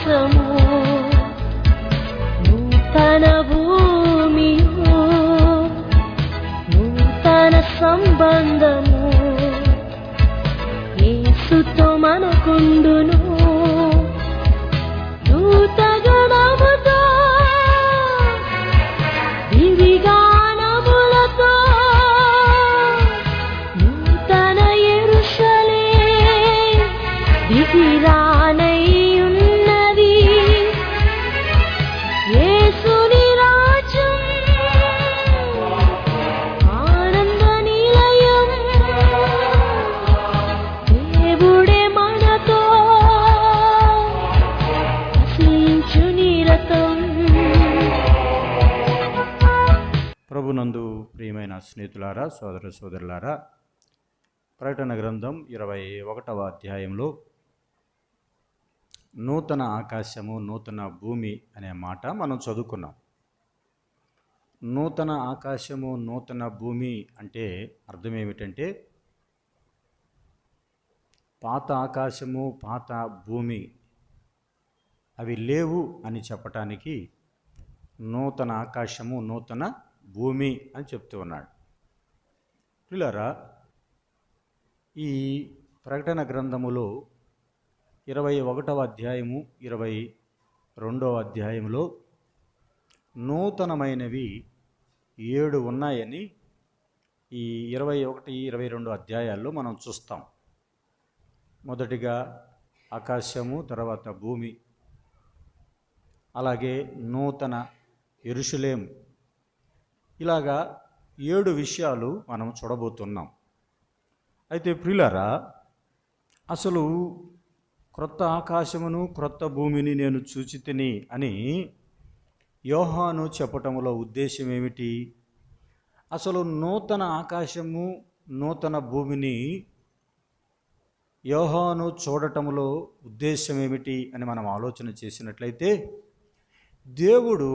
ఆకాశము నూతన భూమియు నూతన సంబంధము యేసుతో మనకుండును దూతగణముతో దివిగానములతో నూతన యెరూషలేము దిగిరానయ్యున్నది యేసుని రాజ్యం ఆనంద నిలయం దేవుడే మనతో వసించు నిరతం. ప్రభునందు ప్రియమైన స్నేహితులారా, సోదర సోదరులారా, ప్రకటన గ్రంథం 21వ అధ్యాయంలో నూతన ఆకాశము నూతన భూమి అనే మాట మనం చదువుకున్నాం. నూతన ఆకాశము నూతన భూమి అంటే అర్థం ఏమిటంటే పాత ఆకాశము పాత భూమి అవి లేవు అని చెప్పటానికి నూతన ఆకాశము నూతన భూమి అని చెప్తూ ఉన్నాడు. పిల్లరా, ఈ ప్రకటన గ్రంథములో 21వ అధ్యాయము 22వ అధ్యాయంలో నూతనమైనవి 7 ఉన్నాయని ఈ 21, 22 అధ్యాయాల్లో మనం చూస్తాం. మొదటిగా ఆకాశము, తర్వాత భూమి, అలాగే నూతన యెరూషలేము, ఇలాగా 7 విషయాలు మనం చూడబోతున్నాం. అయితే ప్రియులారా, అసలు క్రొత్త ఆకాశమును క్రొత్త భూమిని నేను చూచితిని అని యోహాను చెప్పటంలో ఉద్దేశం ఏమిటి? అసలు నూతన ఆకాశము నూతన భూమిని యోహాను చూడటంలో ఉద్దేశం ఏమిటి అని మనం ఆలోచన చేసినట్లయితే, దేవుడు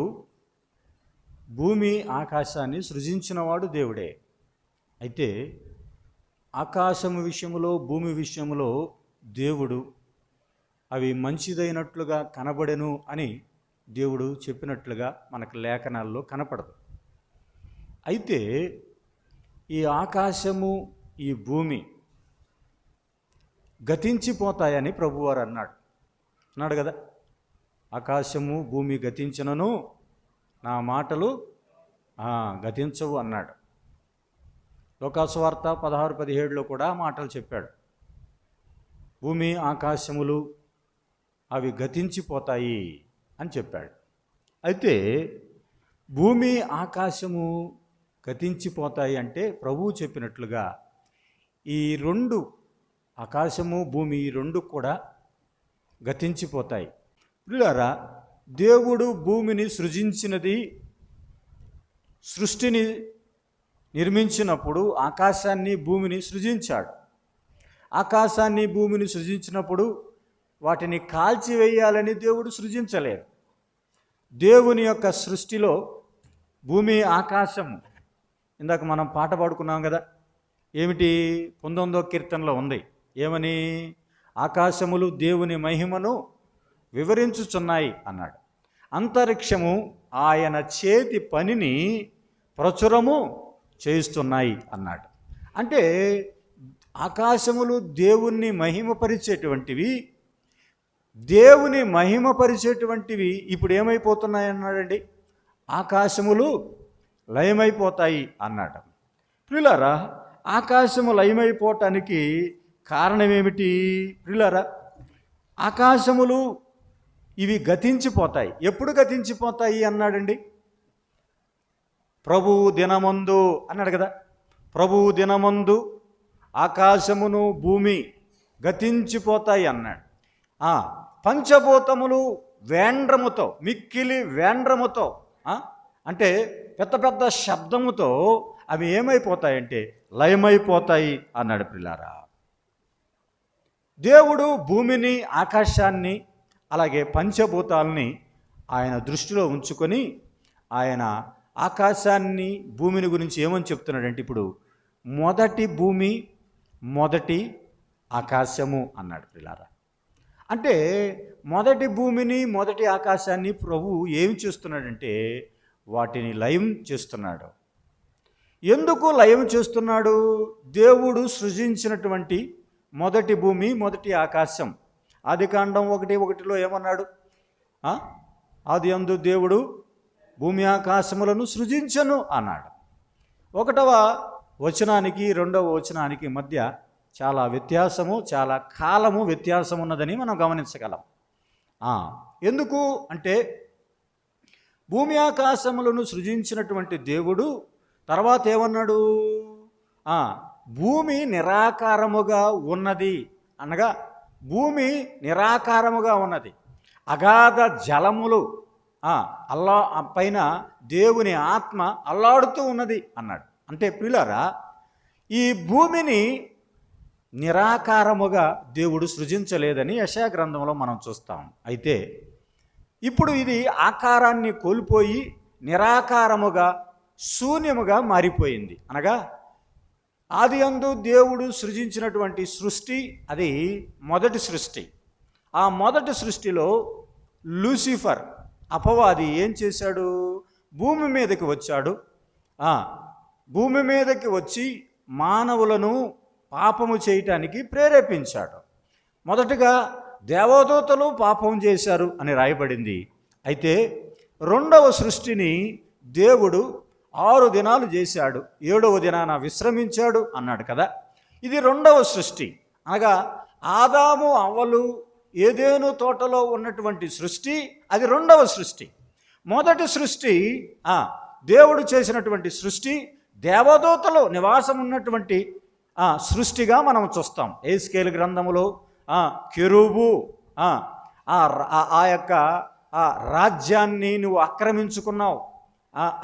భూమి ఆకాశాన్ని సృజించినవాడు దేవుడే. అయితే ఆకాశము విషయంలో భూమి విషయంలో దేవుడు అవి మంచిదైనట్లుగా కనబడెను అని దేవుడు చెప్పినట్లుగా మనకు లేఖనాల్లో కనపడదు. అయితే ఈ ఆకాశము ఈ భూమి గతించిపోతాయని ప్రభువారు అన్నాడు కదా. ఆకాశము భూమి గతించినను నా మాటలు గతించవు అన్నాడు. లోకాసువార్త 16:17లో కూడా మాటలు చెప్పాడు. భూమి ఆకాశములు అవి గతించిపోతాయి అని చెప్పాడు. అయితే భూమి ఆకాశము గతించిపోతాయి అంటే ప్రభువు చెప్పినట్లుగా ఈ 2 ఆకాశము భూమి ఈ 2 కూడా గతించిపోతాయి. ప్రియులారా, దేవుడు భూమిని సృజించినది, సృష్టిని నిర్మించినప్పుడు ఆకాశాన్ని భూమిని సృజించాడు. ఆకాశాన్ని భూమిని సృజించినప్పుడు వాటిని కాల్చివేయాలని దేవుడు సృజించలేదు. దేవుని యొక్క సృష్టిలో భూమి ఆకాశము, ఇందాక మనం పాట పాడుకున్నాం కదా, ఏమిటి? 19వ కీర్తనలో ఉంది. ఏమని? ఆకాశములు దేవుని మహిమను వివరించుచున్నాయి అన్నాడు. అంతరిక్షము ఆయన చేతి పనిని ప్రచురము చేయిస్తున్నాయి అన్నాడు. అంటే ఆకాశములు దేవుణ్ణి మహిమపరిచేటువంటివి, దేవుని మహిమపరిచేటువంటివి ఇప్పుడు ఏమైపోతున్నాయి అన్నాడండి? ఆకాశములు లయమైపోతాయి అన్నాడు. ప్రియులారా, ఆకాశము లయమైపోవటానికి కారణం ఏమిటి? ప్రియులారా, ఆకాశములు ఇవి గతించిపోతాయి. ఎప్పుడు గతించిపోతాయి అన్నాడండి? ప్రభువు దినమందు అన్నాడు కదా. ప్రభువు దినమందు ఆకాశమును భూమి గతించిపోతాయి అన్నాడు. పంచభూతములు వేండ్రముతో, మిక్కిలి వేండ్రముతో, అంటే పెద్ద పెద్ద శబ్దముతో అవి ఏమైపోతాయంటే లయమైపోతాయి అన్నాడు. ప్రియులారా, దేవుడు భూమిని ఆకాశాన్ని అలాగే పంచభూతాలని ఆయన దృష్టిలో ఉంచుకొని ఆయన ఆకాశాన్ని భూమిని గురించి ఏమని చెప్తున్నాడంటే, ఇప్పుడు మొదటి భూమి మొదటి ఆకాశము అన్నాడు. ప్రియులారా, అంటే మొదటి భూమిని మొదటి ఆకాశాన్ని ప్రభువు ఏం చేస్తున్నాడంటే వాటిని లయం చేస్తున్నాడు. ఎందుకు లయం చేస్తున్నాడు? దేవుడు సృజించినటువంటి మొదటి భూమి మొదటి ఆకాశం, ఆదికాండం 1:1 ఏమన్నాడు? ఆది యందు దేవుడు భూమి ఆకాశములను సృజించను అన్నాడు. 1వ వచనానికి 2వ వచనానికి మధ్య చాలా వ్యత్యాసము, చాలా కాలము వ్యత్యాసం ఉన్నదని మనం గమనించగలం. ఎందుకు అంటే భూమి ఆకాశములను సృజించినటువంటి దేవుడు తర్వాత ఏమన్నాడు? భూమి నిరాకారముగా ఉన్నది అనగా భూమి నిరాకారముగా ఉన్నది, అగాధ జలములు పైన దేవుని ఆత్మ అల్లాడుతూ ఉన్నది అన్నాడు. అంటే ప్రియులారా, ఈ భూమిని నిరాకారముగా దేవుడు సృజించలేదని యెషయా గ్రంథంలో మనం చూస్తాం. అయితే ఇప్పుడు ఇది ఆకారాన్ని కోల్పోయి నిరాకారముగా శూన్యముగా మారిపోయింది. అనగా ఆది యందు దేవుడు సృజించినటువంటి సృష్టి అది మొదటి సృష్టి. ఆ మొదటి సృష్టిలో లూసిఫర్ అపవాది ఏం చేశాడు? భూమి మీదకి వచ్చాడు. భూమి మీదకి వచ్చి మానవులను పాపము చేయటానికి ప్రేరేపించాడు. మొదటగా దేవదూతలు పాపం చేశారు అని రాయబడింది. అయితే 2వ సృష్టిని దేవుడు 6 దినాలు చేశాడు, 7వ దినాన విశ్రమించాడు అన్నాడు కదా. ఇది 2వ సృష్టి. అనగా ఆదాము అవ్వలు ఏదేను తోటలో ఉన్నటువంటి సృష్టి అది 2వ సృష్టి. మొదటి సృష్టి దేవుడు చేసినటువంటి సృష్టి దేవదూతలు నివాసం ఉన్నటువంటి సృష్టిగా మనం చూస్తాం. యెహెజ్కేలు గ్రంథములో కెరూబు ఆ యొక్క రాజ్యాన్ని నువ్వు ఆక్రమించుకున్నావు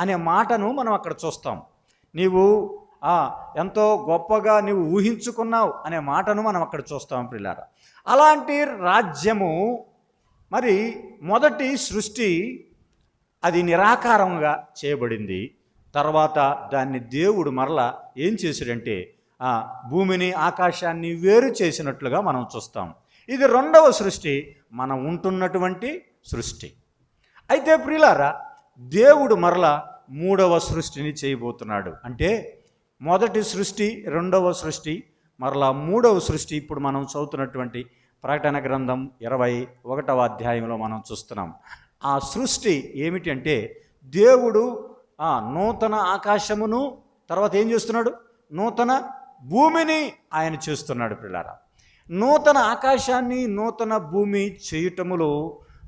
అనే మాటను మనం అక్కడ చూస్తాం. నీవు ఎంతో గొప్పగా నీవు ఊహించుకున్నావు అనే మాటను మనం అక్కడ చూస్తాం ప్రియులారా. అలాంటి రాజ్యము మరి మొదటి సృష్టి అది నిరాకారంగా చేయబడింది. తర్వాత దాన్ని దేవుడు మరలా ఏం చేశాడంటే భూమిని ఆకాశాన్ని వేరు చేసినట్లుగా మనం చూస్తాం. ఇది 2వ సృష్టి, మనం ఉంటున్నటువంటి సృష్టి. అయితే ప్రియులారా, దేవుడు మరలా 3వ సృష్టిని చేయబోతున్నాడు. అంటే మొదటి సృష్టి, 2వ సృష్టి, మరలా 3వ సృష్టి ఇప్పుడు మనం చదువుతున్నటువంటి ప్రకటన గ్రంథం 21వ అధ్యాయంలో మనం చూస్తున్నాం. ఆ సృష్టి ఏమిటి అంటే దేవుడు నూతన ఆకాశమును తర్వాత ఏం చేస్తున్నాడు? నూతన భూమిని ఆయన చేస్తున్నాడు ప్రియులారా. నూతన ఆకాశాన్ని నూతన భూమి చేయటములో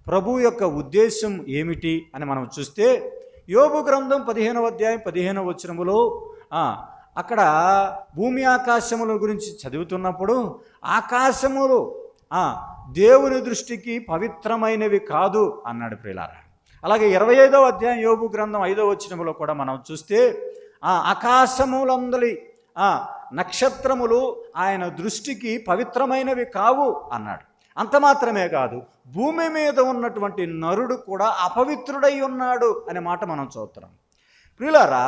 ప్రభు యొక్క ఉద్దేశం ఏమిటి అని మనం చూస్తే యోబు గ్రంథం 15వ అధ్యాయం 15వ వచనములో అక్కడ భూమి ఆకాశముల గురించి చదువుతున్నప్పుడు ఆకాశములు దేవుని దృష్టికి పవిత్రమైనవి కాదు అన్నాడు ప్రియులారా. అలాగే 25వ అధ్యాయం యోబు గ్రంథం 5వ వచనములో కూడా మనం చూస్తే ఆకాశములందలి నక్షత్రములు ఆయన దృష్టికి పవిత్రమైనవి కావు అన్నాడు. అంత మాత్రమే కాదు, భూమి మీద ఉన్నటువంటి నరుడు కూడా అపవిత్రుడై ఉన్నాడు అనే మాట మనం చూస్తున్నాం. ప్రియులారా,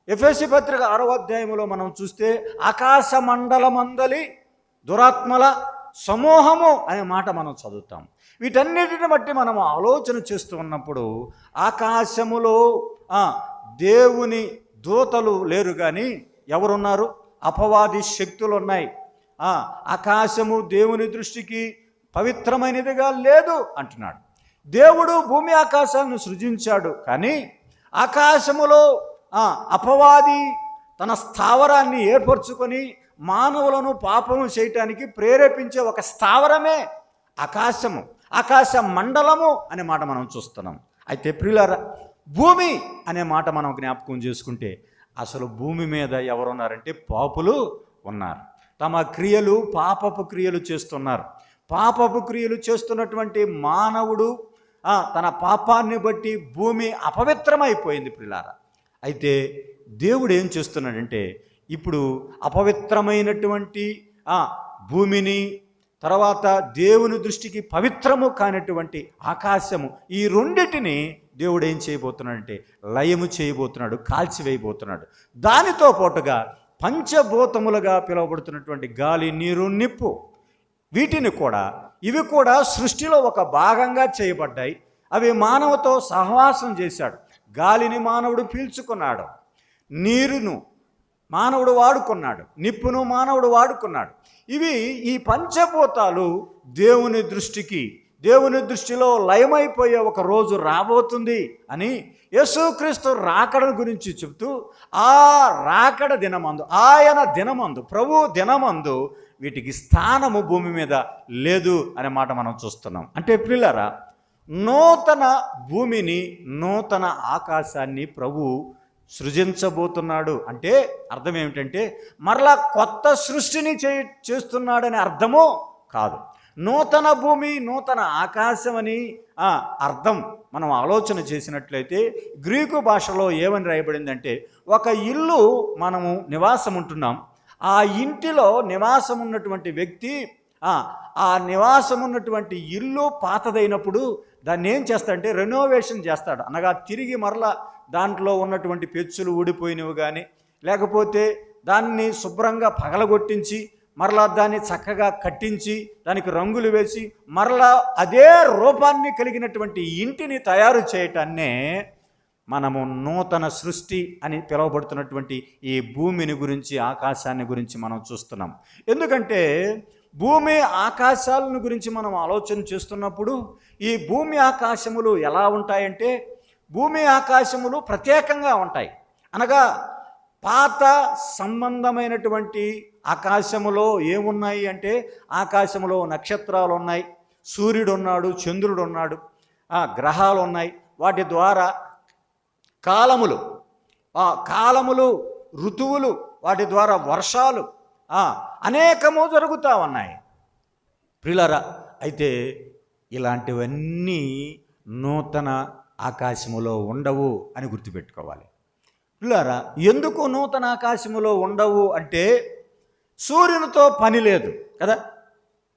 ఎఫెసీ పత్రిక 6వ అధ్యాయంలో మనం చూస్తే ఆకాశ మండలమందలి దురాత్మల సమూహము అనే మాట మనం చదువుతాం. వీటన్నిటిని బట్టి మనం ఆలోచన చేస్తూ ఉన్నప్పుడు ఆకాశములో దేవుని దూతలు లేరు, కానీ ఎవరున్నారు? అపవాది శక్తులు ఉన్నాయి. ఆకాశము దేవుని దృష్టికి పవిత్రమైనదిగా లేదు అంటున్నాడు. దేవుడు భూమి ఆకాశాలను సృజించాడు, కానీ ఆకాశములో అపవాది తన స్థావరాన్ని ఏర్పరచుకొని మానవులను పాపము చేయటానికి ప్రేరేపించే ఒక స్థావరమే ఆకాశము, ఆకాశ మండలము అనే మాట మనం చూస్తున్నాం. అయితే ప్రియులారా, భూమి అనే మాట మనం జ్ఞాపకం చేసుకుంటే అసలు భూమి మీద ఎవరున్నారంటే పాపులు ఉన్నారు. తమ క్రియలు పాపపు క్రియలు చేస్తున్నారు. పాపపు క్రియలు చేస్తున్నటువంటి మానవుడు తన పాపాన్ని బట్టి భూమి అపవిత్రమైపోయింది ప్రియులారా. అయితే దేవుడు ఏం చేస్తున్నాడంటే ఇప్పుడు అపవిత్రమైనటువంటి భూమిని తర్వాత దేవుని దృష్టికి పవిత్రము కానటువంటి ఆకాశము, ఈ రెండిటిని దేవుడు ఏం చేయబోతున్నాడంటే లయము చేయబోతున్నాడు, కాల్చివేయబోతున్నాడు. దానితో పాటుగా పంచభూతములుగా పిలువబడుతున్నటువంటి గాలి, నీరు, నిప్పు, వీటిని కూడా ఇవి కూడా సృష్టిలో ఒక భాగంగా చేయబడ్డాయి. అవి మానవుతో సహవాసం చేశాడు. గాలిని మానవుడు పీల్చుకున్నాడు, నీరును మానవుడు వాడుకున్నాడు, నిప్పును మానవుడు వాడుకున్నాడు. ఇవి ఈ పంచభూతాలు దేవుని దృష్టిలో లయమైపోయే ఒక రోజు రాబోతుంది అని యేసుక్రీస్తు రాకడ గురించి చెప్తూ, ఆ రాకడ దినమందు, ఆయన దినమందు, ప్రభు దినమందు వీటికి స్థానము భూమి మీద లేదు అనే మాట మనం చూస్తున్నాం. అంటే ప్రియులారా, నూతన భూమిని, నూతన ఆకాశాన్ని ప్రభు సృజించబోతున్నాడు. అంటే అర్థం ఏమిటంటే మరలా కొత్త సృష్టిని చేస్తున్నాడని అర్థమో కాదు. నూతన భూమి, నూతన ఆకాశం అని అర్థం మనం ఆలోచన చేసినట్లయితే గ్రీకు భాషలో ఏమని రాయబడిందంటే, ఒక ఇల్లు మనము నివాసం ఉంటున్నాం, ఆ ఇంటిలో నివాసం ఉన్నటువంటి వ్యక్తి ఆ నివాసం ఉన్నటువంటి ఇల్లు పాతదైనప్పుడు దాన్ని ఏం చేస్తాడంటే రెనోవేషన్ చేస్తాడు. అనగా తిరిగి మరలా దాంట్లో ఉన్నటువంటి పెచ్చులు ఊడిపోయినవి కానీ, లేకపోతే దాన్ని శుభ్రంగా పగలగొట్టించి మరలా దాన్ని చక్కగా కట్టించి దానికి రంగులు వేసి మరలా అదే రూపాన్ని కలిగినటువంటి ఇంటిని తయారు చేయటాన్నే మనము నూతన సృష్టి అని పిలువబడుతున్నటువంటి ఈ భూమిని గురించి, ఆకాశాన్ని గురించి మనం చూస్తున్నాం. ఎందుకంటే భూమి ఆకాశాలను గురించి మనం ఆలోచన చేస్తున్నప్పుడు ఈ భూమి ఆకాశములు ఎలా ఉంటాయంటే, భూమి ఆకాశములు ప్రత్యేకంగా ఉంటాయి. అనగా పాత సంబంధమైనటువంటి ఆకాశములో ఏమున్నాయి అంటే, ఆకాశములో నక్షత్రాలు ఉన్నాయి, సూర్యుడు ఉన్నాడు, చంద్రుడు ఉన్నాడు, గ్రహాలు ఉన్నాయి. వాటి ద్వారా కాలములు, ఋతువులు, వాటి ద్వారా వర్షాలు అనేకము జరుగుతూ ఉన్నాయి. ప్రియులారా, అయితే ఇలాంటివన్నీ నూతన ఆకాశములో ఉండవు అని గుర్తుపెట్టుకోవాలి. ప్రియులారా, ఎందుకు నూతన ఆకాశములో ఉండవు అంటే సూర్యునితో పని లేదు కదా.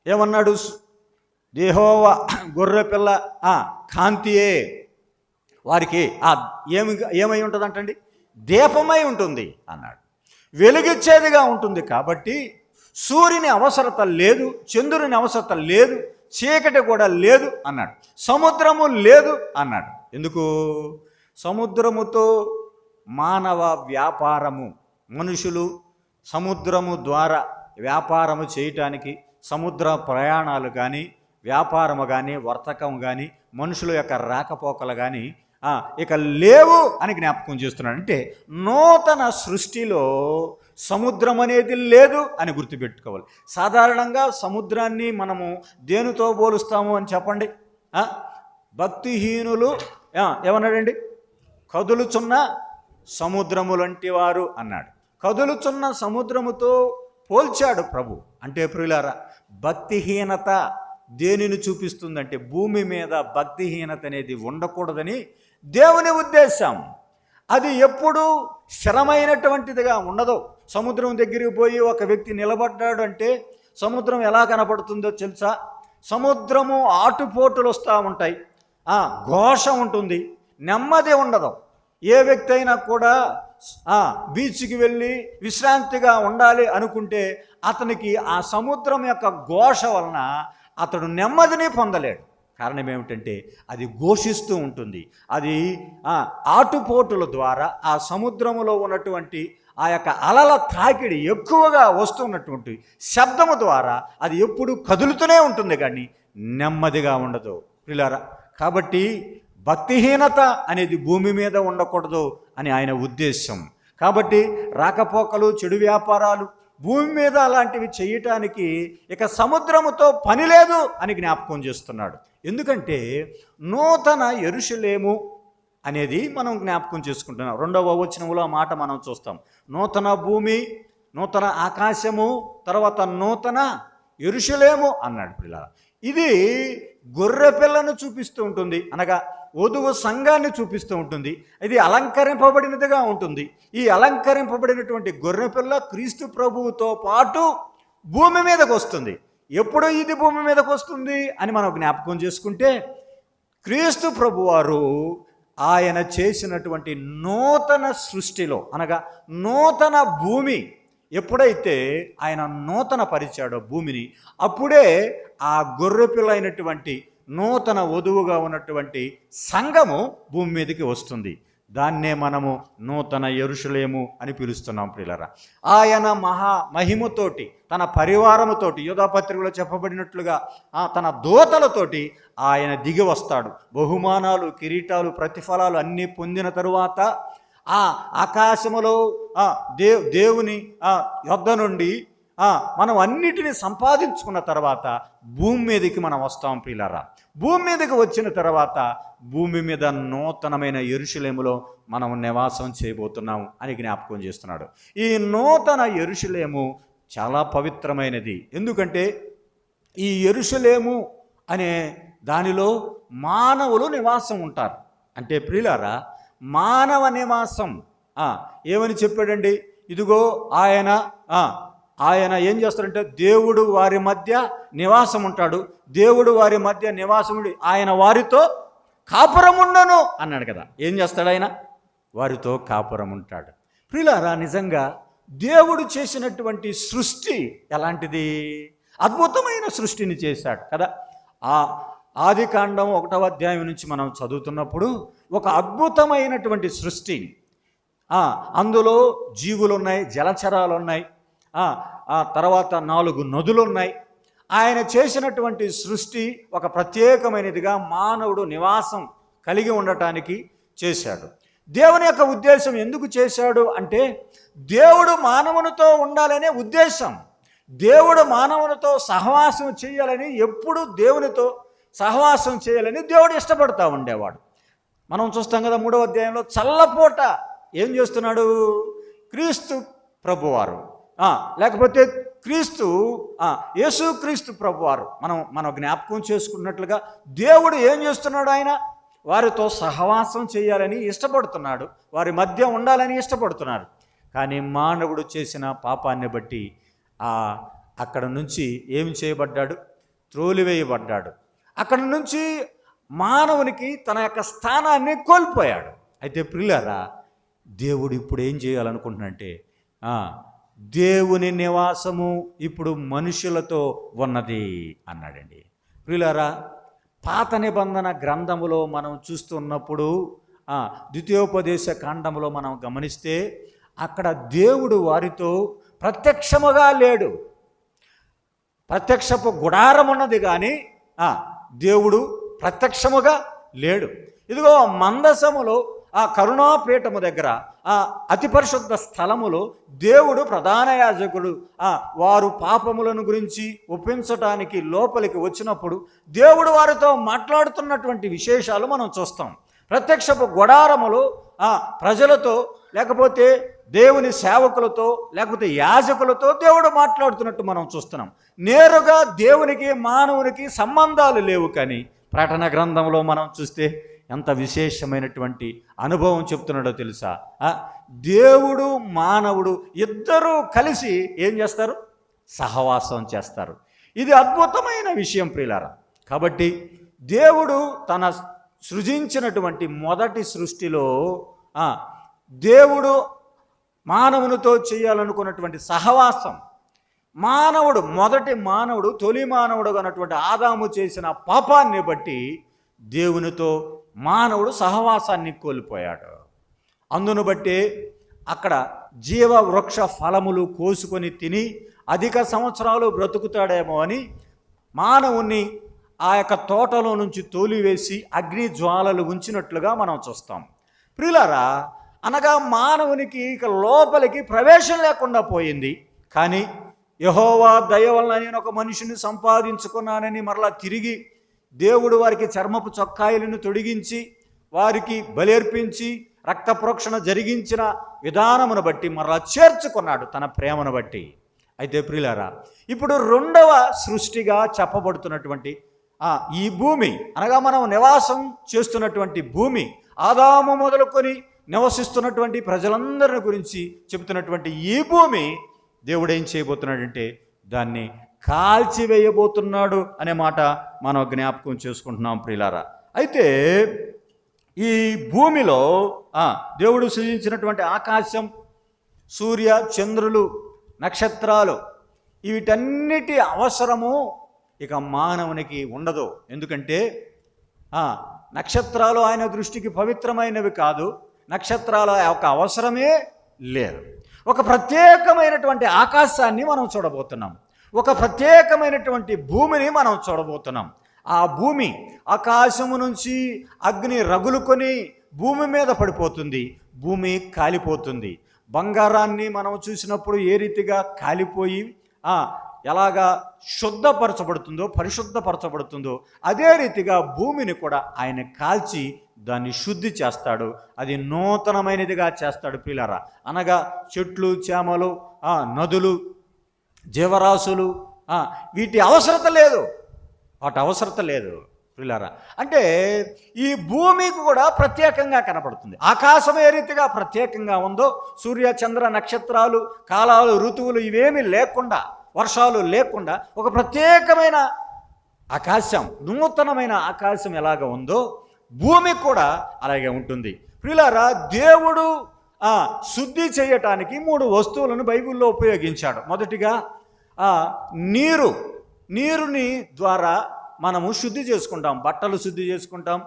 ఏమన్నాడు? యెహోవా గొర్రెపిల్ల కాంతియే వారికి ఏమై ఉంటుందంటండి, దీపమై ఉంటుంది అన్నాడు. వెలుగిచ్చేదిగా ఉంటుంది. కాబట్టి సూర్యుని అవసరత లేదు, చంద్రుని అవసరత లేదు, చీకటి కూడా లేదు అన్నాడు. సముద్రము లేదు అన్నాడు. ఎందుకు? సముద్రముతో మానవ వ్యాపారము, మనుషులు సముద్రము ద్వారా వ్యాపారము చేయటానికి, సముద్ర ప్రయాణాలు కానీ, వ్యాపారము కానీ, వర్తకం కానీ, మనుషుల యొక్క రాకపోకలు కానీ ఇక లేవు అని జ్ఞాపకం చేస్తున్నాడు. అంటే నూతన సృష్టిలో సముద్రం అనేది లేదు అని గుర్తుపెట్టుకోవాలి. సాధారణంగా సముద్రాన్ని మనము దేనితో పోలుస్తాము అని చెప్పండి? భక్తిహీనులు ఏమన్నాడండి? కదులుచున్న సముద్రము లాంటి వారు అన్నాడు. కదులుచున్న సముద్రముతో పోల్చాడు ప్రభు. అంటే ప్రియులారా, భక్తిహీనత దేనిని చూపిస్తుందంటే భూమి మీద భక్తిహీనత అనేది ఉండకూడదని దేవుని ఉద్దేశం. అది ఎప్పుడు స్థిరమైనటువంటిదిగా ఉండదు. సముద్రం దగ్గరికి పోయి ఒక వ్యక్తి నిలబడ్డాడు అంటే సముద్రం ఎలా కనపడుతుందో తెలుసా? సముద్రము ఆటుపోటులు వస్తూ ఉంటాయి, ఘోష ఉంటుంది, నెమ్మది ఉండదు. ఏ వ్యక్తి అయినా కూడా బీచ్కి వెళ్ళి విశ్రాంతిగా ఉండాలి అనుకుంటే అతనికి ఆ సముద్రం యొక్క ఘోష వలన అతడు నెమ్మదిని పొందలేడు. కారణం ఏమిటంటే అది ఘోషిస్తూ ఉంటుంది. అది ఆటుపోటుల ద్వారా ఆ సముద్రములో ఉన్నటువంటి ఆ యొక్క అలల తాకిడి ఎక్కువగా వస్తున్నటువంటి శబ్దము ద్వారా అది ఎప్పుడు కదులుతూనే ఉంటుంది, కానీ నెమ్మదిగా ఉండదు ప్రియులారా. కాబట్టి భక్తిహీనత అనేది భూమి మీద ఉండకూడదు అని ఆయన ఉద్దేశం. కాబట్టి రాకపోకలు, చెడు వ్యాపారాలు, భూమి మీద అలాంటివి చేయటానికి ఇక సముద్రముతో పని లేదు అని జ్ఞాపకం చేస్తున్నాడు. ఎందుకంటే నూతన యెరూషలేము అనేది మనం జ్ఞాపకం చేసుకుంటున్నాం. 2వ వచనంలో ఆ మాట మనం చూస్తాం. నూతన భూమి, నూతన ఆకాశము, తర్వాత నూతన యెరూషలేము అన్నాడు పిల్లల. ఇది గొర్రె పిల్లను చూపిస్తూ ఉంటుంది, అనగా వధువు సంఘాన్ని చూపిస్తూ ఉంటుంది. ఇది అలంకరింపబడినదిగా ఉంటుంది. ఈ అలంకరింపబడినటువంటి గొర్రెపిల్ల క్రీస్తు ప్రభువుతో పాటు భూమి మీదకు వస్తుంది. ఎప్పుడు ఇది భూమి మీదకు వస్తుంది అని మనం జ్ఞాపకం చేసుకుంటే, క్రీస్తు ప్రభువారు ఆయన చేసినటువంటి నూతన సృష్టిలో, అనగా నూతన భూమి ఎప్పుడైతే ఆయన నూతన పరిచాడో భూమిని, అప్పుడే ఆ గొర్రెపిల్ల అయినటువంటి నూతన వధువుగా ఉన్నటువంటి సంఘము భూమి మీదకి వస్తుంది. దాన్నే మనము నూతన యెరూషలేము అని పిలుస్తున్నాం ప్రియులారా. ఆయన మహిమతోటి తన పరివారముతోటి యూదాపత్రికలో చెప్పబడినట్లుగా తన దూతలతోటి ఆయన దిగి వస్తాడు. బహుమానాలు, కిరీటాలు, ప్రతిఫలాలు అన్నీ పొందిన తరువాత ఆ ఆకాశములో దేవుని యొద్ద నుండి మనం అన్నిటినీ సంపాదించుకున్న తర్వాత భూమి మీదకి మనం వస్తాం ప్రియులారా. భూమి మీదకి వచ్చిన తర్వాత భూమి మీద నూతనమైన యెరూషలేములో మనం నివాసం చేయబోతున్నాము అని జ్ఞాపకం చేస్తున్నాడు. ఈ నూతన యెరూషలేము చాలా పవిత్రమైనది. ఎందుకంటే ఈ యెరూషలేము అనే దానిలో మానవులు నివాసం ఉంటారు. అంటే ప్రియులారా, మానవ నివాసం ఏమని చెప్పాడండి? ఇదిగో ఆయన ఏం చేస్తాడంటే దేవుడు వారి మధ్య నివాసం ఉంటాడు. దేవుడు వారి మధ్య నివాసం ఉండి ఆయన వారితో కాపురం ఉండను అన్నాడు కదా. ఏం చేస్తాడు? ఆయన వారితో కాపురం ఉంటాడు. ప్రియులారా, నిజంగా దేవుడు చేసినటువంటి సృష్టి ఎలాంటిది? అద్భుతమైన సృష్టిని చేశాడు కదా. ఆదికాండం 1వ అధ్యాయం నుంచి మనం చదువుతున్నప్పుడు ఒక అద్భుతమైనటువంటి సృష్టి. అందులో జీవులు ఉన్నాయి, జలచరాలు ఉన్నాయి, తర్వాత 4 నదులు ఉన్నాయి. ఆయన చేసినటువంటి సృష్టి ఒక ప్రత్యేకమైనదిగా మానవుడు నివాసం కలిగి ఉండటానికి చేశాడు. దేవుని యొక్క ఉద్దేశం ఎందుకు చేశాడు అంటే, దేవుడు మానవునితో ఉండాలనే ఉద్దేశం. దేవుడు మానవునితో సహవాసం చేయాలని, ఎప్పుడు దేవునితో సహవాసం చేయాలని దేవుడు ఇష్టపడతా ఉండేవాడు. మనం చూస్తాం కదా 3వ అధ్యాయంలో చల్లపూట ఏం చేస్తున్నాడు? క్రీస్తు ప్రభువారు లేకపోతే యేసుక్రీస్తు ప్రభువారు మనం జ్ఞాపకం చేసుకున్నట్లుగా దేవుడు ఏం చేస్తున్నాడు? ఆయన వారితో సహవాసం చేయాలని ఇష్టపడుతున్నాడు, వారి మధ్య ఉండాలని ఇష్టపడుతున్నాడు. కానీ మానవుడు చేసిన పాపాన్ని బట్టి అక్కడ నుంచి ఏమి చేయబడ్డాడు? త్రోలివేయబడ్డాడు. అక్కడ నుంచి మానవునికి తన యొక్క స్థానాన్ని కోల్పోయాడు. అయితే ప్రియులారా, దేవుడు ఇప్పుడు ఏం చేయాలనుకుంటున్నాడంటే, దేవుని నివాసము ఇప్పుడు మనుషులతో ఉన్నది అన్నాడండి. ప్రియులారా, పాత నిబంధన గ్రంథములో మనం చూస్తున్నప్పుడు ద్వితీయోపదేశ కాండములో మనం గమనిస్తే అక్కడ దేవుడు వారితో ప్రత్యక్షముగా లేడు. ప్రత్యక్షపు గుడారం ఉన్నది కానీ దేవుడు ప్రత్యక్షముగా లేడు. ఇదిగో మందసములో కరుణాపీఠము దగ్గర అతి పరిశుద్ధ స్థలములో దేవుడు ప్రధాన యాజకుడు వారు పాపములను గురించి ఒప్పించటానికి లోపలికి వచ్చినప్పుడు దేవుడు వారితో మాట్లాడుతున్నటువంటి విశేషాలు మనం చూస్తాం. ప్రత్యక్షపు గుడారములో ప్రజలతో లేకపోతే దేవుని సేవకులతో లేకపోతే యాజకులతో దేవుడు మాట్లాడుతున్నట్టు మనం చూస్తున్నాం. నేరుగా దేవునికి మానవునికి సంబంధాలు లేవు. కానీ ప్రకటన గ్రంథంలో మనం చూస్తే ఎంత విశేషమైనటువంటి అనుభవం చెప్తున్నాడో తెలుసా? దేవుడు మానవుడు ఇద్దరూ కలిసి ఏం చేస్తారు? సహవాసం చేస్తారు. ఇది అద్భుతమైన విషయం ప్రియులారా. కాబట్టి దేవుడు తన సృజించినటువంటి మొదటి సృష్టిలో దేవుడు మానవునితో చేయాలనుకున్నటువంటి సహవాసం, మొదటి మానవుడు తొలి మానవుడుగా ఉన్నటువంటి ఆదాము చేసిన పాపాన్ని బట్టి దేవునితో మానవుడు సహవాసాన్ని కోల్పోయాడు. అందును బట్టి అక్కడ జీవవృక్ష ఫలములు కోసుకొని తిని అధిక సంవత్సరాలు బ్రతుకుతాడేమో అని మానవుణ్ణి ఆ యొక్క తోటలో నుంచి తోలివేసి అగ్ని జ్వాలలు ఉంచినట్లుగా మనం చూస్తాం. ప్రియులారా, అనగా మానవునికి ఇక లోపలికి ప్రవేశం లేకుండా పోయింది. కానీ యెహోవా దయ వలన నేను ఒక మనిషిని సంపాదించుకున్నానని మరలా తిరిగి దేవుడు వారికి చర్మపు చొక్కాయలను తొడిగించి వారికి బలేర్పించి రక్త ప్రోక్షణ జరిగించిన విధానమును బట్టి మరలా చేర్చుకున్నాడు తన ప్రేమను బట్టి. అయితే ప్రియులారా, ఇప్పుడు 2వ సృష్టిగా చెప్పబడుతున్నటువంటి ఈ భూమి, అనగా మనం నివాసం చేస్తున్నటువంటి భూమి, ఆదాము మొదలుకొని నివసిస్తున్నటువంటి ప్రజలందరిని గురించి చెబుతున్నటువంటి ఈ భూమి దేవుడు ఏం చేయబోతున్నాడంటే దాన్ని కాల్చివేయబోతున్నాడు అనే మాట మనం జ్ఞాపకం చేసుకుంటున్నాం ప్రియులారా. అయితే ఈ భూమిలో దేవుడు సృజించినటువంటి ఆకాశం, సూర్య చంద్రులు నక్షత్రాలు, వీటన్నిటి అవసరము ఇక మానవునికి ఉండదు. ఎందుకంటే నక్షత్రాలు ఆయన దృష్టికి పవిత్రమైనవి కాదు, నక్షత్రాల యొక్క అవసరమే లేదు. ఒక ప్రత్యేకమైనటువంటి ఆకాశాన్ని మనం చూడబోతున్నాం, ఒక ప్రత్యేకమైనటువంటి భూమిని మనం చూడబోతున్నాం. ఆ భూమి ఆకాశము నుంచి అగ్ని రగులుకొని భూమి మీద పడిపోతుంది, భూమి కాలిపోతుంది. బంగారాన్ని మనం చూసినప్పుడు ఏ రీతిగా కాలిపోయి ఎలాగా శుద్ధపరచబడుతుందో, పరిశుద్ధపరచబడుతుందో, అదే రీతిగా భూమిని కూడా ఆయన కాల్చి దాన్ని శుద్ధి చేస్తాడు. అది నూతనమైనదిగా చేస్తాడు ప్రియులారా. అనగా చెట్లు, చేమలు, నదులు, జీవరాశులు, వీటి అవసరత లేదు, వాటి అవసరత లేదు ప్రియులారా. అంటే ఈ భూమికి కూడా ప్రత్యేకంగా కనపడుతుంది. ఆకాశం ఏ రీతిగా ప్రత్యేకంగా ఉందో, సూర్య చంద్ర నక్షత్రాలు, కాలాలు, ఋతువులు ఇవేమీ లేకుండా, వర్షాలు లేకుండా ఒక ప్రత్యేకమైన ఆకాశం, నూతనమైన ఆకాశం ఎలాగ ఉందో భూమి కూడా అలాగే ఉంటుంది ప్రియులారా. దేవుడు శుద్ధి చేయటానికి 3 వస్తువులను బైబిల్లో ఉపయోగించాడు. మొదటిగా నీరుని ద్వారా మనము శుద్ధి చేసుకుంటాం. బట్టలు శుద్ధి చేసుకుంటాం,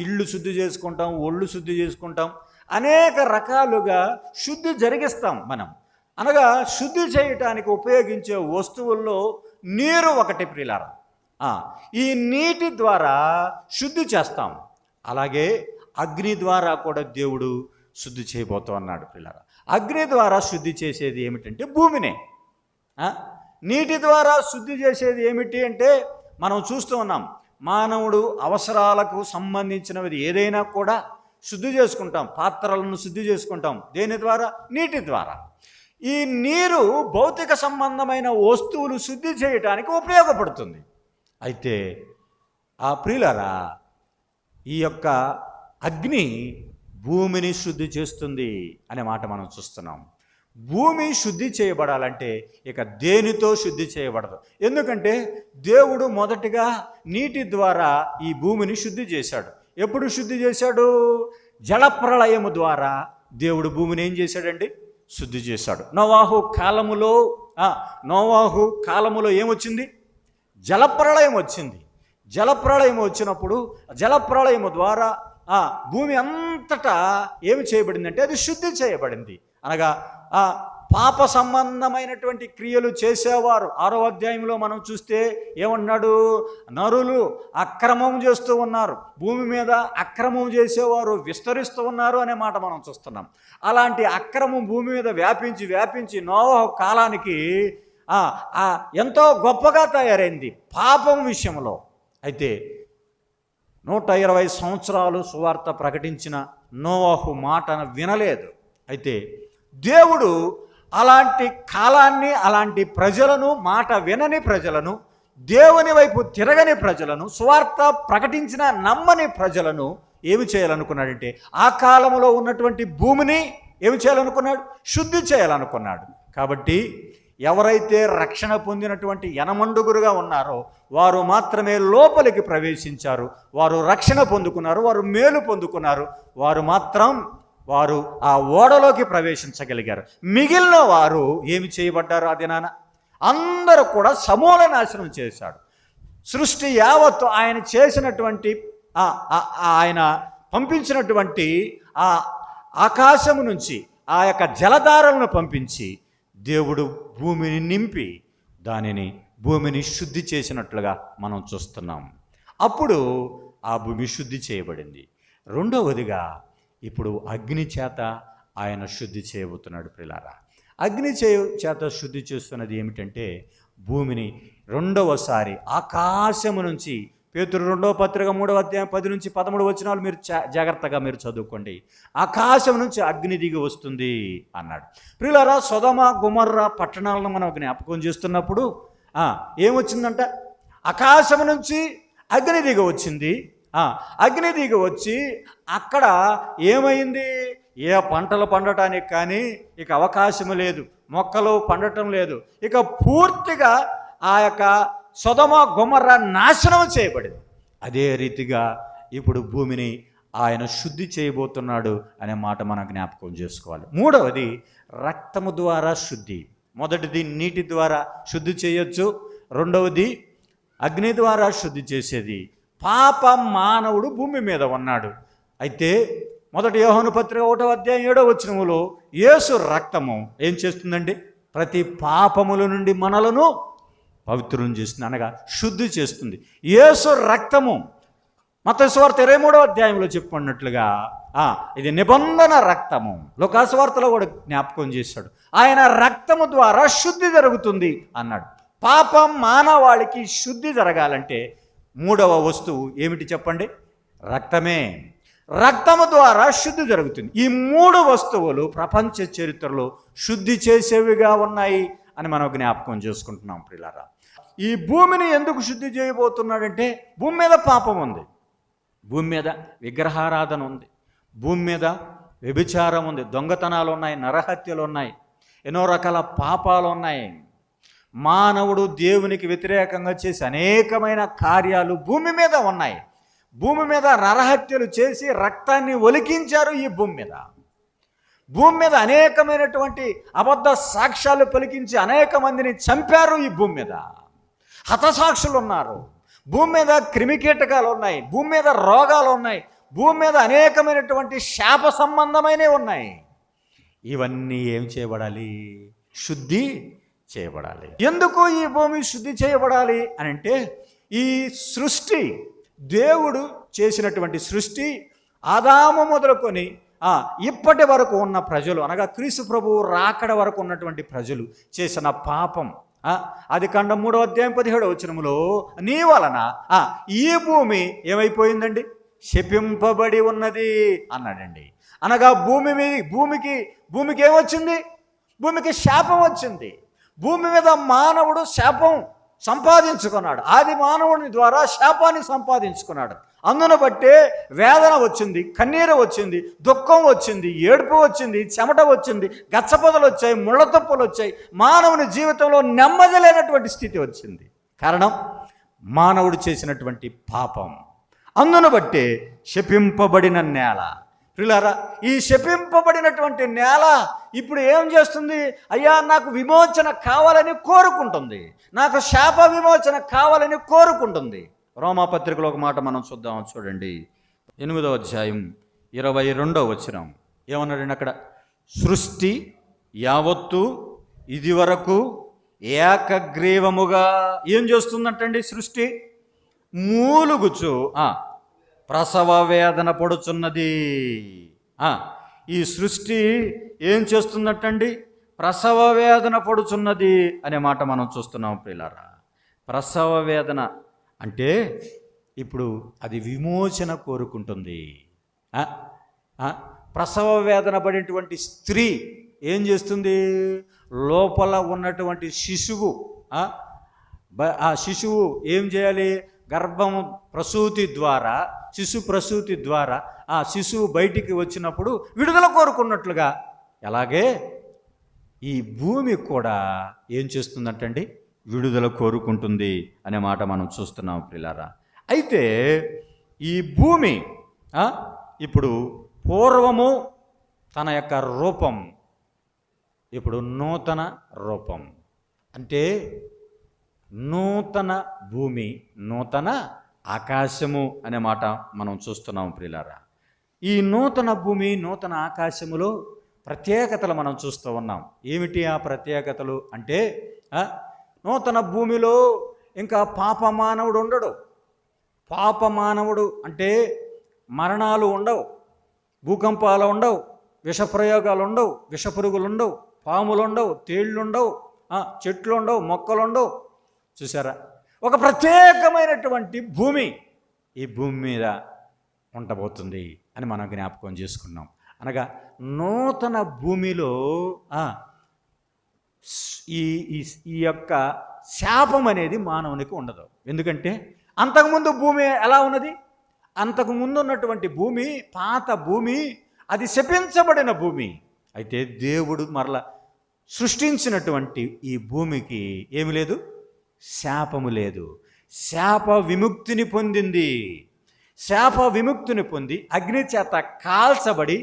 ఇళ్ళు శుద్ధి చేసుకుంటాం, ఒళ్ళు శుద్ధి చేసుకుంటాం, అనేక రకాలుగా శుద్ధి జరిగిస్తాం మనం. అనగా శుద్ధి చేయటానికి ఉపయోగించే వస్తువుల్లో నీరు ఒకటి ప్రియులారా. ఈ నీటి ద్వారా శుద్ధి చేస్తాం. అలాగే అగ్ని ద్వారా కూడా దేవుడు శుద్ధి చేయబోతూ అన్నాడు ప్రియులారా. అగ్ని ద్వారా శుద్ధి చేసేది ఏమిటంటే భూమినే. నీటి ద్వారా శుద్ధి చేసేది ఏమిటి అంటే మనం చూస్తూ ఉన్నాం, మానవుడు అవసరాలకు సంబంధించినది ఏదైనా కూడా శుద్ధి చేసుకుంటాం. పాత్రలను శుద్ధి చేసుకుంటాం దేని ద్వారా? నీటి ద్వారా. ఈ నీరు భౌతిక సంబంధమైన వస్తువులు శుద్ధి చేయటానికి ఉపయోగపడుతుంది. అయితే ప్రియులారా, ఈ యొక్క అగ్ని భూమిని శుద్ధి చేస్తుంది అనే మాట మనం చూస్తున్నాం. భూమి శుద్ధి చేయబడాలంటే ఇక దేనితో శుద్ధి చేయబడదు. ఎందుకంటే దేవుడు మొదటిగా నీటి ద్వారా ఈ భూమిని శుద్ధి చేశాడు. ఎప్పుడు శుద్ధి చేశాడు? జలప్రళయము ద్వారా దేవుడు భూమిని ఏం చేశాడండి? శుద్ధి చేశాడు. నోవాహు కాలములో ఏమొచ్చింది? జలప్రళయం వచ్చింది. జలప్రళయం వచ్చినప్పుడు జలప్రళయము ద్వారా భూమి అంతటా ఏమి చేయబడిందంటే అది శుద్ధి చేయబడింది. అనగా పాప సంబంధమైనటువంటి క్రియలు చేసేవారు 6వ అధ్యాయంలో మనం చూస్తే ఏమన్నాడు? నరులు అక్రమం చేస్తూ ఉన్నారు, భూమి మీద అక్రమం చేసేవారు విస్తరిస్తూ ఉన్నారు అనే మాట మనం చూస్తున్నాం. అలాంటి అక్రమం భూమి మీద వ్యాపించి నోవహు కాలానికి ఎంతో గొప్పగా తయారైంది పాపం విషయంలో. అయితే 120 సంవత్సరాలు సువార్త ప్రకటించిన నోవహు మాటను వినలేదు. అయితే దేవుడు అలాంటి కాలాన్ని, అలాంటి ప్రజలను, మాట వినని ప్రజలను, దేవుని వైపు తిరగని ప్రజలను, సువార్త ప్రకటించిన నమ్మని ప్రజలను ఏమి చేయాలనుకున్నాడంటే ఆ కాలంలో ఉన్నటువంటి భూమిని ఏమి చేయాలనుకున్నాడు? శుద్ధి చేయాలనుకున్నాడు. కాబట్టి ఎవరైతే రక్షణ పొందినటువంటి యనమండుగురుగా ఉన్నారో వారు మాత్రమే లోపలికి ప్రవేశించారు, వారు రక్షణ పొందుకున్నారు, వారు మేలు పొందుకున్నారు, వారు ఆ ఓడలోకి ప్రవేశించగలిగారు. మిగిలిన వారు ఏమి చేయబడ్డారు? ఆ దినాన అందరూ కూడా సమూల నాశనం చేశాడు. సృష్టి యావత్తు ఆయన చేసినటువంటి ఆయన పంపించినటువంటి ఆ ఆకాశము నుంచి ఆ యొక్క జలధారలను పంపించి దేవుడు భూమిని నింపి భూమిని శుద్ధి చేసినట్లుగా మనం చూస్తున్నాం. అప్పుడు ఆ భూమి శుద్ధి చేయబడింది. రెండవదిగా ఇప్పుడు అగ్ని చేత ఆయన శుద్ధి చేయబోతున్నాడు ప్రియులారా. అగ్ని చేత శుద్ధి చేస్తున్నది ఏమిటంటే భూమిని రెండవసారి ఆకాశము నుంచి, పేతురు 2వ పత్రిక 3వ అధ్యాయం 10 నుంచి 13 వచనాలు మీరు జాగ్రత్తగా మీరు చదువుకోండి. ఆకాశం నుంచి అగ్ని దిగి వస్తుంది అన్నాడు. ప్రియులారా, సొదొమ గొమొర్రా పట్టణాలను మనం జ్ఞాపకం చేస్తున్నప్పుడు ఏమొచ్చిందంట? ఆకాశం నుంచి అగ్ని దిగి వచ్చింది. అగ్ని దిగి వచ్చి అక్కడ ఏమైంది? ఏ పంటలు పండటానికి కానీ ఇక అవకాశం లేదు, మొక్కలు పండటం లేదు. ఇక పూర్తిగా ఆ యొక్క సొదొమ గొమొర్రా నాశనం చేయబడింది. అదే రీతిగా ఇప్పుడు భూమిని ఆయన శుద్ధి చేయబోతున్నాడు అనే మాట మనం జ్ఞాపకం చేసుకోవాలి. మూడవది రక్తము ద్వారా శుద్ధి. మొదటిది నీటి ద్వారా శుద్ధి చేయొచ్చు, రెండవది అగ్ని ద్వారా శుద్ధి చేసేది. పాప మానవుడు భూమి మీద ఉన్నాడు. అయితే మొదటి యోహాను పత్రిక 1వ అధ్యాయం 7వ వచనములో యేసు రక్తము ఏం చేస్తుందండి? ప్రతి పాపముల నుండి మనలను పవిత్రం చేస్తుంది, అనగా శుద్ధి చేస్తుంది. యేసు రక్తము మత్తయి సువార్త 23వ అధ్యాయంలో చెప్పుకున్నట్లుగా ఇది నిబంధన రక్తము. లూకా సువార్తలో కూడా జ్ఞాపకం చేశాడు, ఆయన రక్తము ద్వారా శుద్ధి జరుగుతుంది అన్నాడు. పాపం మానవాళికి శుద్ధి జరగాలంటే మూడవ వస్తువు ఏమిటి చెప్పండి? రక్తమే. రక్తము ద్వారా శుద్ధి జరుగుతుంది. ఈ 3 వస్తువులు ప్రపంచ చరిత్రలో శుద్ధి చేసేవిగా ఉన్నాయి అని మనం జ్ఞాపకం చేసుకుంటున్నాం ప్రియులారా. ఈ భూమిని ఎందుకు శుద్ధి చేయబోతున్నాడంటే, భూమి మీద పాపం ఉంది, భూమి మీద విగ్రహారాధన ఉంది, భూమి మీద వ్యభిచారం ఉంది, దొంగతనాలు ఉన్నాయి, నరహత్యలు ఉన్నాయి, ఎన్నో రకాల పాపాలు ఉన్నాయి. మానవుడు దేవునికి వ్యతిరేకంగా చేసి అనేకమైన కార్యాలు భూమి మీద ఉన్నాయి. భూమి మీద నరహత్యలు చేసి రక్తాన్ని ఒలికించారు. ఈ భూమి మీద అనేకమైనటువంటి అబద్ధ సాక్ష్యాలు పలికించి అనేక మందిని చంపారు. ఈ భూమి మీద హతసాక్షులు ఉన్నారు. భూమి మీద క్రిమికీటకాలు ఉన్నాయి, భూమి మీద రోగాలు ఉన్నాయి, భూమి మీద అనేకమైనటువంటి శాప సంబంధమైనవి ఉన్నాయి. ఇవన్నీ ఏం చేయబడాలి? శుద్ధి చేయబడాలి. ఎందుకు ఈ భూమి శుద్ధి చేయబడాలి అని అంటే, ఈ సృష్టి, దేవుడు చేసినటువంటి సృష్టి, ఆదాము మొదలుకొని ఇప్పటి వరకు ఉన్న ప్రజలు, అనగా క్రీస్తు ప్రభువు రాకడ వరకు ఉన్నటువంటి ప్రజలు చేసిన పాపం, ఆదికాండం 3వ అధ్యాయం 17వ వచనములో నీ వలన ఈ భూమి ఏమైపోయిందండి? శపింపబడి ఉన్నది అన్నాడండి. అనగా భూమికి ఏమొచ్చింది? భూమికి శాపం వచ్చింది. భూమి మీద మానవుడు శాపం సంపాదించుకున్నాడు. ఆది మానవుని ద్వారా శాపాన్ని సంపాదించుకున్నాడు. అందును బట్టే వేదన వచ్చింది, కన్నీరు వచ్చింది, దుఃఖం వచ్చింది, ఏడుపు వచ్చింది, చెమట వచ్చింది, గచ్చపొదలు వచ్చాయి, ముళ్ళతుప్పలు వచ్చాయి. మానవుని జీవితంలో నెమ్మది లేనటువంటి స్థితి వచ్చింది. కారణం మానవుడు చేసినటువంటి పాపం. అందును బట్టే శపింపబడిన నేల. ప్రియులారా, ఈ శపింపబడినటువంటి నేల ఇప్పుడు ఏం చేస్తుంది? అయ్యా, నాకు విమోచన కావాలని కోరుకుంటుంది, నాకు శాప విమోచన కావాలని కోరుకుంటుంది. రోమాపత్రికలో ఒక మాట మనం చూడండి, 8వ అధ్యాయం 22వ వచనం ఏమన్నాడండి అక్కడ? సృష్టి యావత్తు ఇది వరకు ఏకగ్రీవముగా ఏం చేస్తుందంటండి? సృష్టి మూలుగుచు ప్రసవ వేదన పడుచున్నది. ఈ సృష్టి ఏం చేస్తున్నట్టండి? ప్రసవ వేదన పడుచున్నది అనే మాట మనం చూస్తున్నాం ప్రియులారా. ప్రసవ వేదన అంటే ఇప్పుడు అది విమోచన కోరుకుంటుంది. ప్రసవ వేదన పడినటువంటి స్త్రీ ఏం చేస్తుంది? లోపల ఉన్నటువంటి శిశువు, ఆ శిశువు ఏం చేయాలి? గర్భము ప్రసూతి ద్వారా, శిశు ప్రసూతి ద్వారా ఆ శిశువు బయటికి వచ్చినప్పుడు విడుదల కోరుకున్నట్లుగా, అలాగే ఈ భూమి కూడా ఏం చేస్తుందంటండి? విడుదల కోరుకుంటుంది అనే మాట మనం చూస్తున్నాం ప్రియులారా. అయితే ఈ భూమి ఇప్పుడు పూర్వము తన యొక్క రూపం, ఇప్పుడు నూతన రూపం. అంటే నూతన భూమి, నూతన ఆకాశము అనే మాట మనం చూస్తున్నాం ప్రియులారా. ఈ నూతన భూమి, నూతన ఆకాశములో ప్రత్యేకతలు మనం చూస్తూ ఉన్నాం. ఏమిటి ఆ ప్రత్యేకతలు అంటే, నూతన భూమిలో ఇంకా పాప మానవుడు ఉండడు. పాప మానవుడు అంటే మరణాలు ఉండవు, భూకంపాలు ఉండవు, విషప్రయోగాలు ఉండవు, విషపురుగులు ఉండవు, పాములు ఉండవు, తేళ్ళు ఉండవు, చెట్లు ఉండవు, మొక్కలు ఉండవు. చూసారా? ఒక ప్రత్యేకమైనటువంటి భూమి ఈ భూమి మీద ఉండబోతుంది అని మనం జ్ఞాపకం చేసుకున్నాం. అనగా నూతన భూమిలో ఈ యొక్క శాపం అనేది మానవునికి ఉండదు. ఎందుకంటే అంతకుముందు భూమి ఎలా ఉన్నది? అంతకుముందు ఉన్నటువంటి భూమి, పాత భూమి, అది శపించబడిన భూమి. అయితే దేవుడు మరలా సృష్టించినటువంటి ఈ భూమికి ఏమి లేదు? శాపము లేదు. శాప విముక్తిని పొందింది. శాప విముక్తిని పొంది అగ్ని చేత కాల్చబడి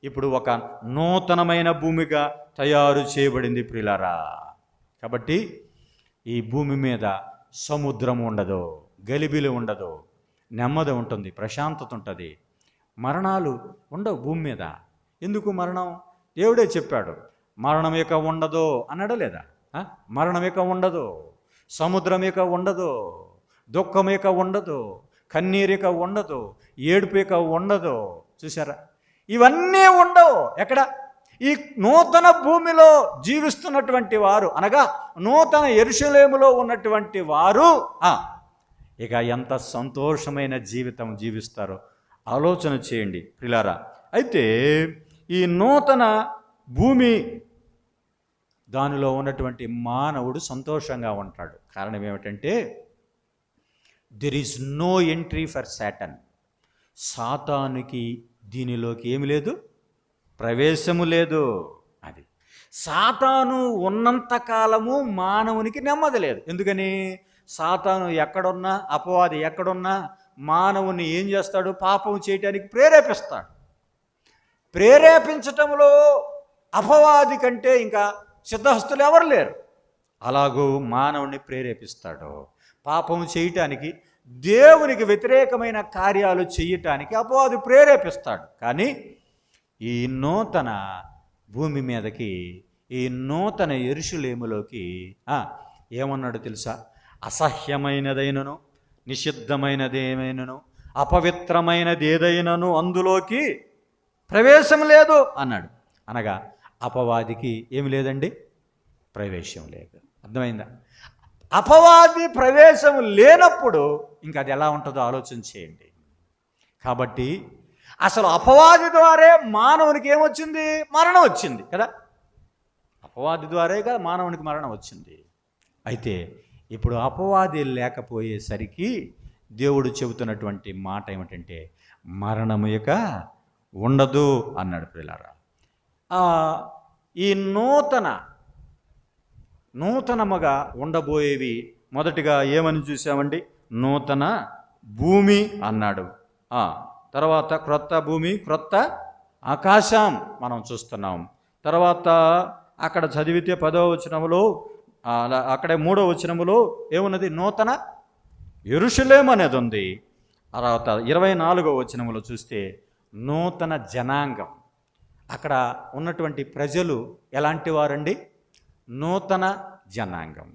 ఇప్పుడు ఒక నూతనమైన భూమిగా తయారు చేయబడింది ప్రియులారా. కాబట్టి ఈ భూమి మీద సముద్రం ఉండదు, గలిబిలి ఉండదు, నెమ్మది ఉంటుంది, ప్రశాంతత ఉంటుంది. మరణాలు ఉండవు భూమి మీద. ఎందుకు మరణం? దేవుడే చెప్పాడు, మరణం ఇక ఉండదు అన్నాడా లేదా? మరణం ఇక ఉండదు, సముద్రం ఇక ఉండదు, దుఃఖం ఇక ఉండదు, కన్నీరిక ఉండదు, ఏడుపు ఇక ఉండదు. చూసారా? ఇవన్నీ ఉండవు. ఎక్కడ? ఈ నూతన భూమిలో జీవిస్తున్నటువంటి వారు, అనగా నూతన యెరూషలేములో ఉన్నటువంటి వారు ఇక ఎంత సంతోషమైన జీవితం జీవిస్తారో ఆలోచన చేయండి ప్రియులారా. అయితే ఈ నూతన భూమి దానిలో ఉన్నటువంటి మానవుడు సంతోషంగా ఉంటాడు. కారణం ఏమిటంటే there is no entry for Satan. సాతానుకి దీనిలోకి ఏమి లేదు, ప్రవేశము లేదు. అది సాతాను ఉన్నంతకాలము మానవునికి నెమ్మది లేదు. ఎందుకని? సాతాను ఎక్కడున్నా, అపవాది ఎక్కడున్నా మానవుని ఏం చేస్తాడు? పాపం చేయటానికి ప్రేరేపిస్తాడు. ప్రేరేపించటంలో అపవాది కంటే ఇంకా సిద్ధహస్తులు ఎవరు లేరు. అలాగూ మానవుని ప్రేరేపిస్తాడు పాపం చేయటానికి, దేవునికి వ్యతిరేకమైన కార్యాలు చేయటానికి అపవాది ప్రేరేపిస్తాడు. కానీ ఈ నూతన భూమి మీదకి, ఈ నూతన యెరూషలేములోకి ఏమన్నాడు తెలుసా? అసహ్యమైనదైనను, నిషిద్ధమైనదేమైనను, అపవిత్రమైనది ఏదైనను అందులోకి ప్రవేశం లేదు అన్నాడు. అనగా అపవాదికి ఏమి లేదండి, ప్రవేశం లేదు. అర్థమైందా? అపవాది ప్రవేశం లేనప్పుడు ఇంకా అది ఎలా ఉంటుందో ఆలోచన చేయండి. కాబట్టి అసలు అపవాది ద్వారే మానవునికి ఏమొచ్చింది? మరణం వచ్చింది కదా. అపవాది ద్వారేగా మానవునికి మరణం వచ్చింది. అయితే ఇప్పుడు అపవాది లేకపోయేసరికి దేవుడు చెబుతున్నటువంటి మాట ఏమిటంటే మరణము ఇక ఉండదు అన్నాడు ప్రియులారా. ఈ నూతనముగా ఉండబోయేవి మొదటిగా ఏమని చూసామండి? నూతన భూమి అన్నాడు. తర్వాత క్రొత్త భూమి, క్రొత్త ఆకాశం మనం చూస్తున్నాం. తర్వాత అక్కడ చదివితే 10వ వచనములో, అక్కడే 3వ వచనములో ఏమున్నది? నూతన యెరూషలేము అనేది ఉంది. తర్వాత 24వ వచనములో చూస్తే నూతన జనాంగం. అక్కడ ఉన్నటువంటి ప్రజలు ఎలాంటి వారండి? నూతన జనాంగం.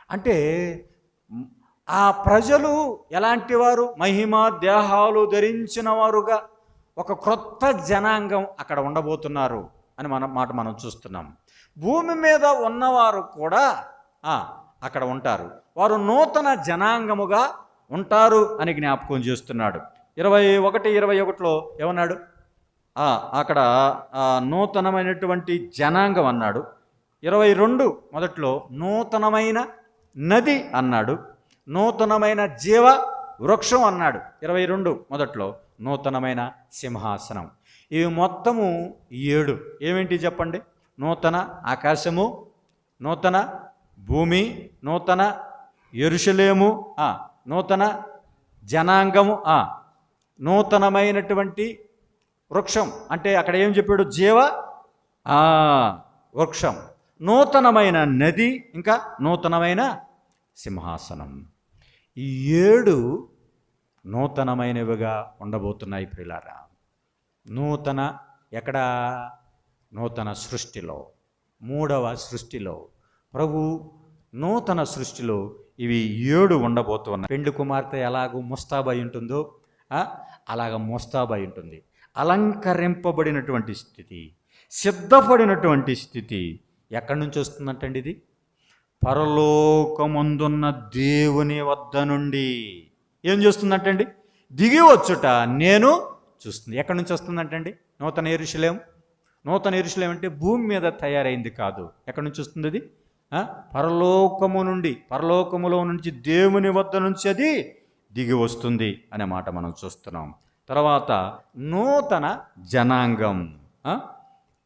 అంటే ఆ ప్రజలు ఎలాంటి వారు? మహిమ దేహాలు ధరించిన వారుగా ఒక క్రొత్త జనాంగం అక్కడ ఉండబోతున్నారు అని మనం చూస్తున్నాం. భూమి మీద ఉన్నవారు కూడా అక్కడ ఉంటారు. వారు నూతన జనాంగముగా ఉంటారు అని జ్ఞాపకం చేస్తున్నాడు. 21:21లో ఏమన్నాడు? అక్కడ నూతనమైనటువంటి జనాంగం అన్నాడు. 22 మొదట్లో నూతనమైన నది అన్నాడు. నూతనమైన జీవ వృక్షం అన్నాడు. 22 మొదట్లో నూతనమైన సింహాసనం. ఇవి మొత్తము 7. ఏమేంటి చెప్పండి? నూతన ఆకాశము, నూతన భూమి, నూతన యెరూషలేము, నూతన జనాంగము, నూతనమైనటువంటి వృక్షం. అంటే అక్కడ ఏం చెప్పాడు? జీవ వృక్షం, నూతనమైన నది, ఇంకా నూతనమైన సింహాసనం. ఈ 7 నూతనమైనవిగా ఉండబోతున్నాయి ప్రియులారా. నూతన ఎక్కడ? నూతన సృష్టిలో, 3వ సృష్టిలో, ప్రభు నూతన సృష్టిలో ఇవి 7 ఉండబోతున్నాయి. పెండ్లి కుమార్తె ఎలాగూ ముస్తాబై ఉంటుందో అలాగ ముస్తాబై ఉంటుంది. అలంకరింపబడినటువంటి స్థితి, సిద్ధపడినటువంటి స్థితి ఎక్కడి నుంచి వస్తుందంటండి? ఇది పరలోకమందున్న దేవుని వద్ద నుండి ఏం చేస్తుందంటండి? దిగి వచ్చుట నేను చూస్తుంది. ఎక్కడి నుంచి వస్తుందంటండి? నూతన యెరూషలేము. నూతన యెరూషలేము అంటే భూమి మీద తయారైంది కాదు. ఎక్కడి నుంచి వస్తుంది అది? పరలోకము నుండి, పరలోకములో నుంచి దేవుని వద్ద నుంచి అది దిగి వస్తుంది అనే మాట మనం చూస్తున్నాం. తర్వాత నూతన జనాంగం.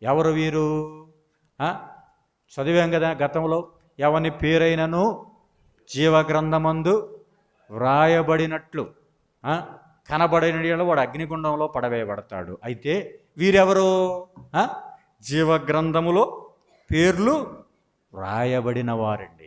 ఎవరు వీరు? చదివాం కదా గతంలో. ఎవని పేరైనను జీవగ్రంథమందు వ్రాయబడినట్లు కనబడిన వాడు అగ్నిగుండంలో పడవేయబడతాడు. అయితే వీరెవరు? జీవగ్రంథములో పేర్లు వ్రాయబడిన వారండి.